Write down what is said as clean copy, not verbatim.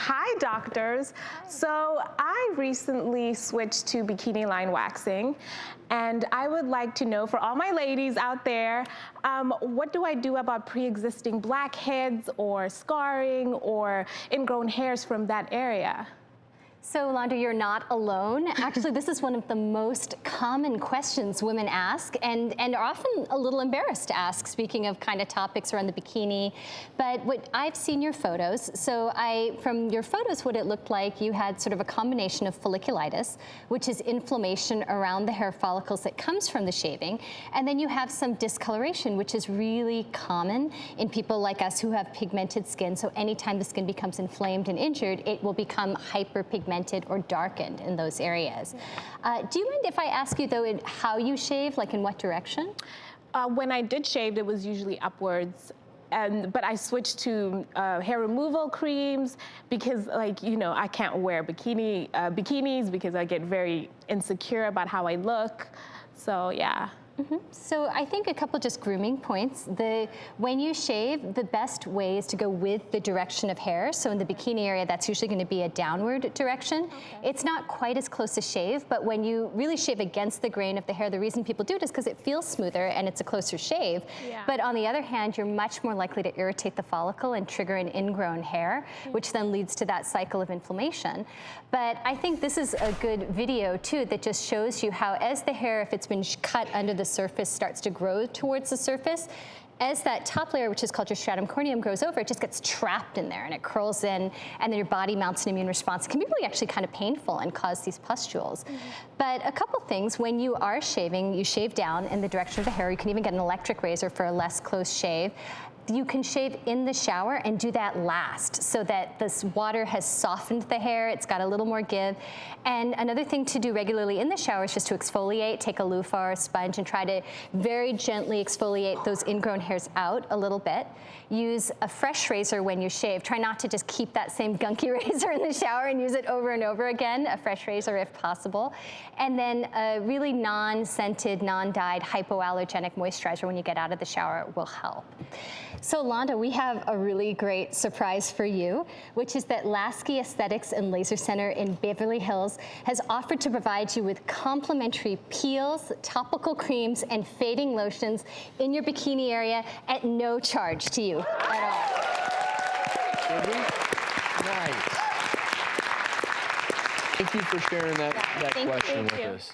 Hi, doctors. So I recently switched to bikini line waxing, and I would like to know, for all my ladies out there, what do I do about pre-existing blackheads or scarring or ingrown hairs from that area? So, Landry, you're not alone. Actually, this is one of the most common questions women ask and are often a little embarrassed to ask, speaking of kind of topics around the bikini. But what I've seen your photos, from your photos, what it looked like, you had sort of a combination of folliculitis, which is inflammation around the hair follicles that comes from the shaving. And then you have some discoloration, which is really common in people like us who have pigmented skin. So anytime the skin becomes inflamed and injured, it will become hyperpigmented or darkened in those areas. Do you mind if I ask you, though, how you shave, like in what direction? When I did shave, it was usually upwards. But I switched to hair removal creams because, like, you know, I can't wear bikinis because I get very insecure about how I look. So, yeah. Mm-hmm. So I think a couple just grooming points. When you shave, the best way is to go with the direction of hair. So in the bikini area, that's usually going to be a downward direction. Okay. It's not quite as close to shave, but when you really shave against the grain of the hair, the reason people do it is because it feels smoother and it's a closer shave. Yeah. But on the other hand, you're much more likely to irritate the follicle and trigger an ingrown hair, which then leads to that cycle of inflammation. But I think this is a good video, too, that just shows you how as the hair, if it's been cut under the surface, starts to grow towards the surface, as that top layer, which is called your stratum corneum, grows over, it just gets trapped in there and it curls in, and then your body mounts an immune response. It can be really actually kind of painful and cause these pustules. Mm-hmm. But a couple things, when you are shaving, you shave down in the direction of the hair. You can even get an electric razor for a less close shave. You can shave in the shower and do that last so that this water has softened the hair, it's got a little more give. And another thing to do regularly in the shower is just to exfoliate, take a loofah or a sponge and try to very gently exfoliate those ingrown hairs out a little bit. Use a fresh razor when you shave. Try not to just keep that same gunky razor in the shower and use it over and over again, a fresh razor if possible. And then a really non-scented, non-dyed, hypoallergenic moisturizer when you get out of the shower will help. So Londa, we have a really great surprise for you, which is that Lasky Aesthetics and Laser Center in Beverly Hills has offered to provide you with complimentary peels, topical creams, and fading lotions in your bikini area at no charge to you at all. Nice. Thank you for sharing that question with us.